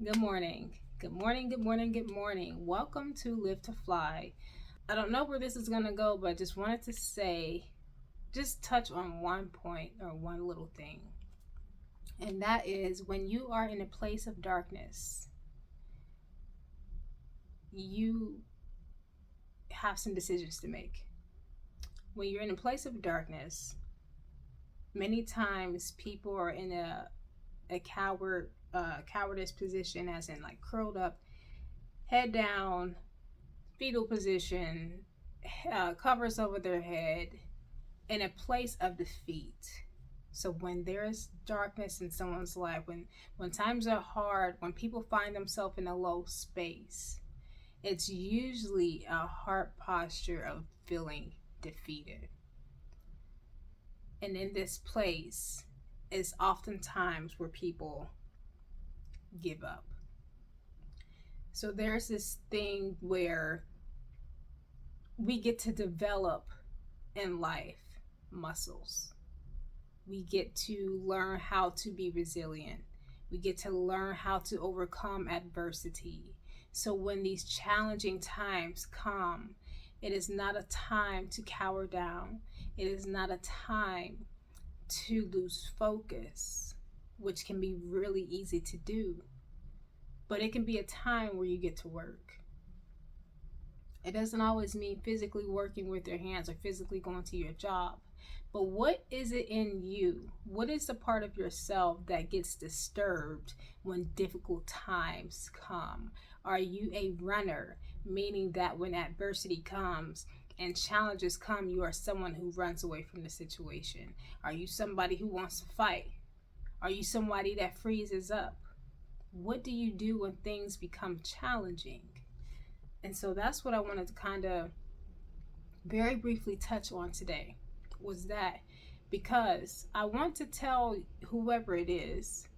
Good morning. Good morning. Good morning. Good morning. Welcome to Live to Fly. I don't know where this is going to go, but just wanted to say, just touch on one point or one little thing. And that is when you are in a place of darkness, you have some decisions to make. When you're in a place of darkness, many times people are in a cowardice position, as in like curled up, head down, fetal position, covers over their head, in a place of defeat. So when there's darkness in someone's life, when times are hard, when people find themselves in a low space, it's usually a heart posture of feeling defeated. And in this place is oftentimes where people give up. So there's this thing where we get to develop in life muscles. We get to learn how to be resilient. We get to learn how to overcome adversity. So when these challenging times come, it is not a time to cower down. It is not a time to lose focus, which can be really easy to do. But it can be a time where you get to work. It doesn't always mean physically working with your hands or physically going to your job. But what is it in you? What is the part of yourself that gets disturbed when difficult times come? Are you a runner, meaning that when adversity comes and challenges come, you are someone who runs away from the situation? Are you somebody who wants to fight? Are you somebody that freezes up? What do you do when things become challenging? And so that's what I wanted to kind of very briefly touch on today, was that because I want to tell whoever it is,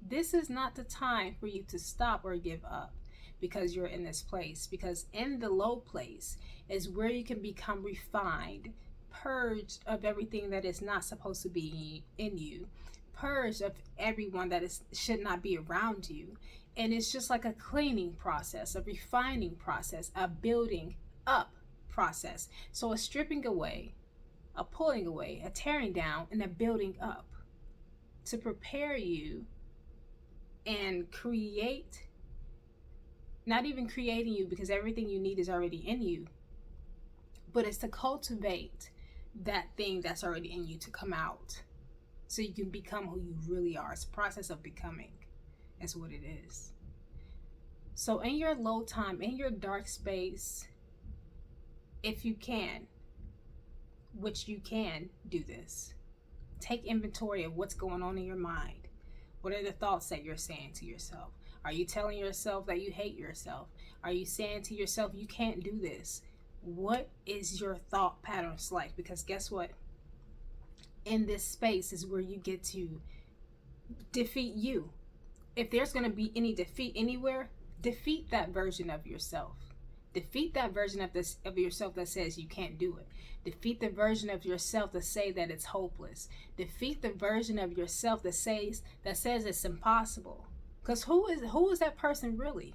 this is not the time for you to stop or give up because you're in this place. Because in the low place is where you can become refined, purged of everything that is not supposed to be in you, purged of everyone that should not be around you. And it's just like a cleaning process, a refining process, a building up process. So a stripping away, a pulling away, a tearing down, and a building up to prepare you and create, not even creating you because everything you need is already in you, but it's to cultivate that thing that's already in you to come out so you can become who you really are. It's a process of becoming, is what it is. So in your low time, in your dark space, if you can, which you can do this, take inventory of what's going on in your mind. What are the thoughts that you're saying to yourself? Are you telling yourself that you hate yourself? Are you saying to yourself you can't do this? What is your thought patterns like? Because guess what? In this space is where you get to defeat you. If there's going to be any defeat anywhere, defeat that version of yourself. Defeat that version of yourself that says you can't do it. Defeat the version of yourself that say that it's hopeless. Defeat the version of yourself that says it's impossible. Because who is that person really?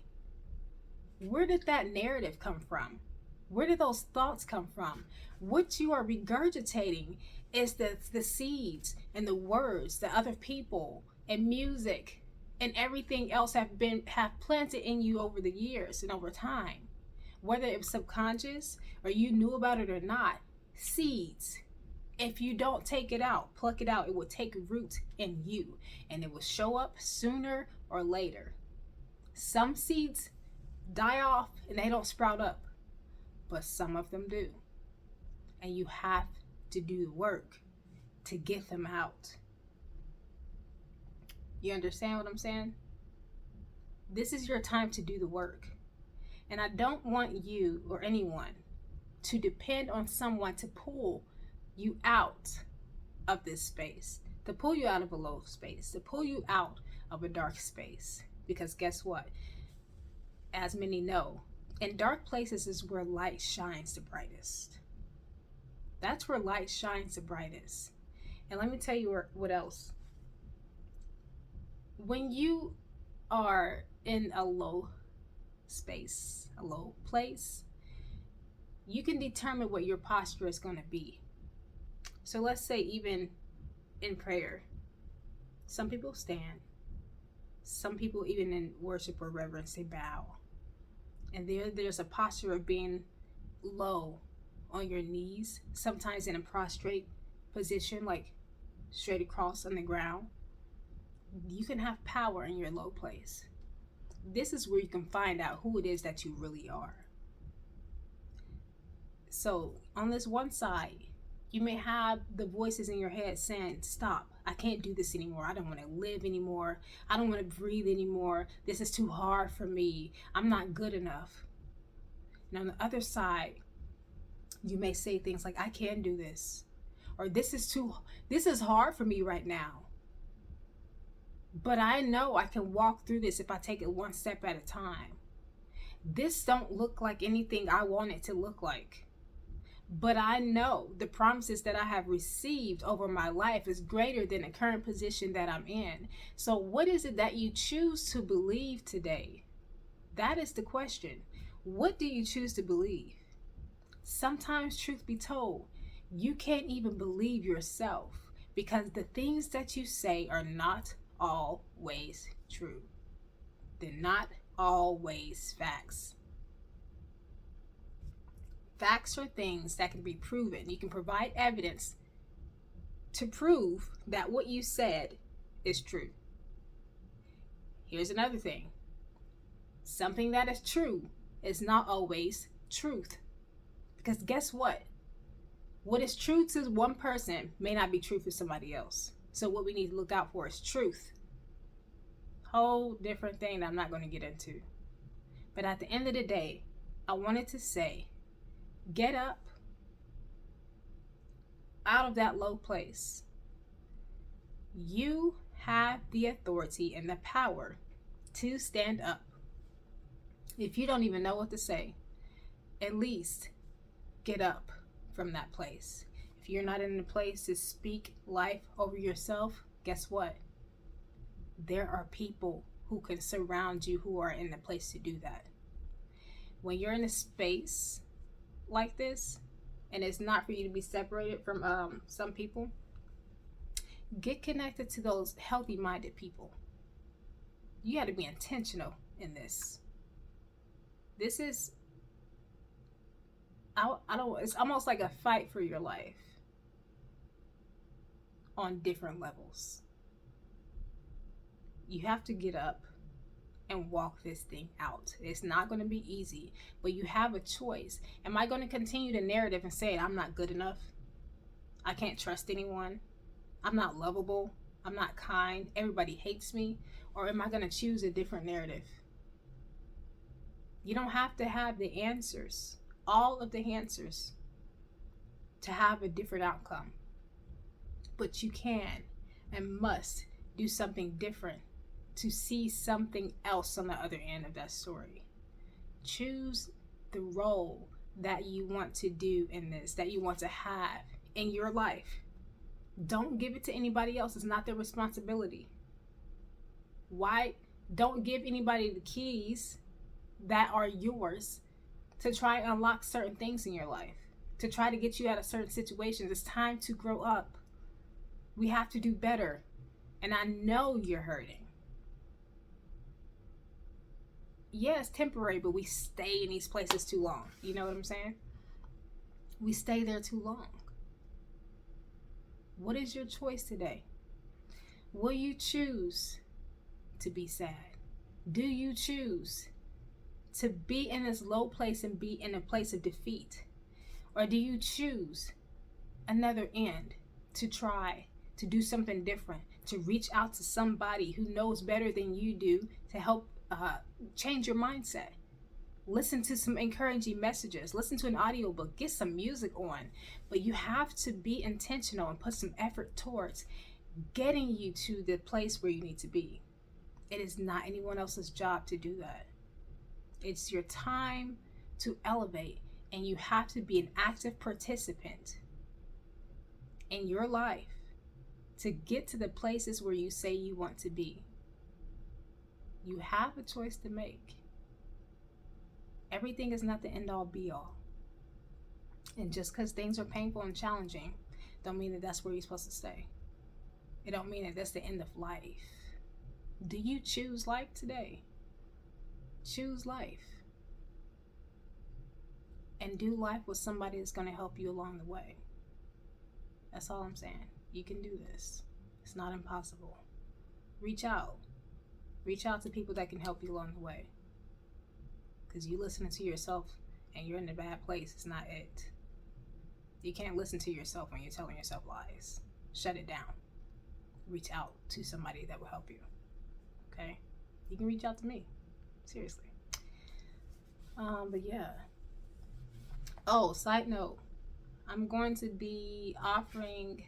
Where did that narrative come from? Where did those thoughts come from? What you are regurgitating is the seeds and the words that other people and music and everything else have planted in you over the years and over time. Whether it was subconscious or you knew about it or not, seeds. If you don't take it out, pluck it out, it will take root in you and it will show up sooner or later. Some seeds die off and they don't sprout up, but some of them do. And you have to do the work to get them out. You understand what I'm saying? This is your time to do the work. And I don't want you or anyone to depend on someone to pull you out of this space, to pull you out of a low space, to pull you out of a dark space. Because guess what? As many know, in dark places is where light shines the brightest. That's where light shines the brightest. And let me tell you what else. When you are in a low space, a low place, you can determine what your posture is going to be. So let's say, even in prayer, some people stand, some people, even in worship or reverence, they bow. And there's a posture of being low on your knees, sometimes in a prostrate position, like straight across on the ground. You can have power in your low place. This is where you can find out who it is that you really are. So on this one side, you may have the voices in your head saying, stop, I can't do this anymore. I don't want to live anymore. I don't want to breathe anymore. This is too hard for me. I'm not good enough. And on the other side, you may say things like, I can do this. Or this is hard for me right now. But I know I can walk through this if I take it one step at a time. This don't look like anything I want it to look like. But I know the promises that I have received over my life is greater than the current position that I'm in. So what is it that you choose to believe today? That is the question. What do you choose to believe? Sometimes, truth be told, you can't even believe yourself, because the things that you say are not always true. They're not always facts. Facts are things that can be proven. You can provide evidence to prove that what you said is true. Here's another thing. Something that is true is not always truth. Because guess what? What is true to one person may not be true for somebody else. So what we need to look out for is truth. Whole different thing that I'm not going to get into. But at the end of the day, I wanted to say, get up out of that low place. You have the authority and the power to stand up. If you don't even know what to say, at least get up from that place. If you're not in a place to speak life over yourself, guess what? There are people who can surround you who are in the place to do that. When you're in a space like this, and it's not for you to be separated from some people, get connected to those healthy-minded people. You got to be intentional in this. This is, it's almost like a fight for your life on different levels. You have to get up and walk this thing out. It's not going to be easy, but you have a choice. Am I going to continue the narrative and say I'm not good enough? I can't trust anyone. I'm not lovable. I'm not kind. Everybody hates me. Or am I going to choose a different narrative? You don't have to have the answers, all of the answers, to have a different outcome. But you can and must do something different to see something else on the other end of that story. Choose the role that you want to do in this, that you want to have in your life. Don't give it to anybody else. It's not their responsibility. Why? Don't give anybody the keys that are yours to try and unlock certain things in your life, to try to get you out of certain situations. It's time to grow up. We have to do better. And I know you're hurting. Yeah, it's temporary, but we stay in these places too long. You know what I'm saying? We stay there too long. What is your choice today? Will you choose to be sad? Do you choose to be in this low place and be in a place of defeat? Or do you choose another end to try to do something different, to reach out to somebody who knows better than you do to help change your mindset? Listen to some encouraging messages, listen to an audiobook, get some music on. But you have to be intentional and put some effort towards getting you to the place where you need to be. It is not anyone else's job to do that. It's your time to elevate, and you have to be an active participant in your life to get to the places where you say you want to be. You have a choice to make. Everything is not the end all be all. And just because things are painful and challenging, don't mean that that's where you're supposed to stay. It don't mean that that's the end of life. Do you choose life today? Choose life. And do life with somebody that's going to help you along the way. That's all I'm saying. You can do this. It's not impossible. Reach out. Reach out to people that can help you along the way. Because you listening to yourself and you're in a bad place, it's not it. You can't listen to yourself when you're telling yourself lies. Shut it down. Reach out to somebody that will help you. Okay? You can reach out to me. Seriously. But yeah. Oh, side note. I'm going to be offering,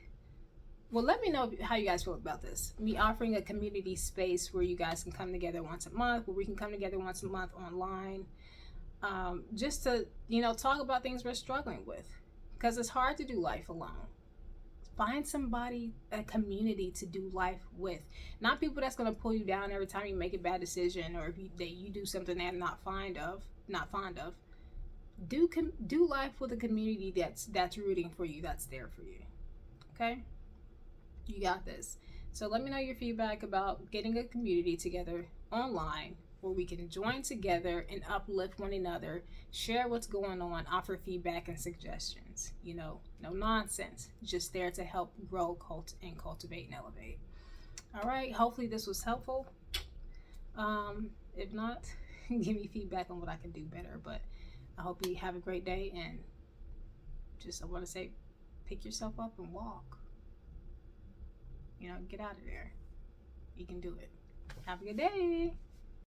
well, let me know how you guys feel about this. Me offering a community space where you guys can come together once a month, where we can come together once a month online, just to, talk about things we're struggling with. Because it's hard to do life alone. Find somebody, a community to do life with. Not people that's going to pull you down every time you make a bad decision, or if you do something they're not fond of. Do life with a community that's rooting for you, that's there for you. Okay? You got this. So let me know your feedback about getting a community together online where we can join together and uplift one another, share what's going on, offer feedback and suggestions. No nonsense. Just there to help grow, cultivate, and elevate. All right. Hopefully this was helpful. If not, give me feedback on what I can do better. But I hope you have a great day, and I want to say, pick yourself up and walk. Get out of there. You can do it. Have a good day.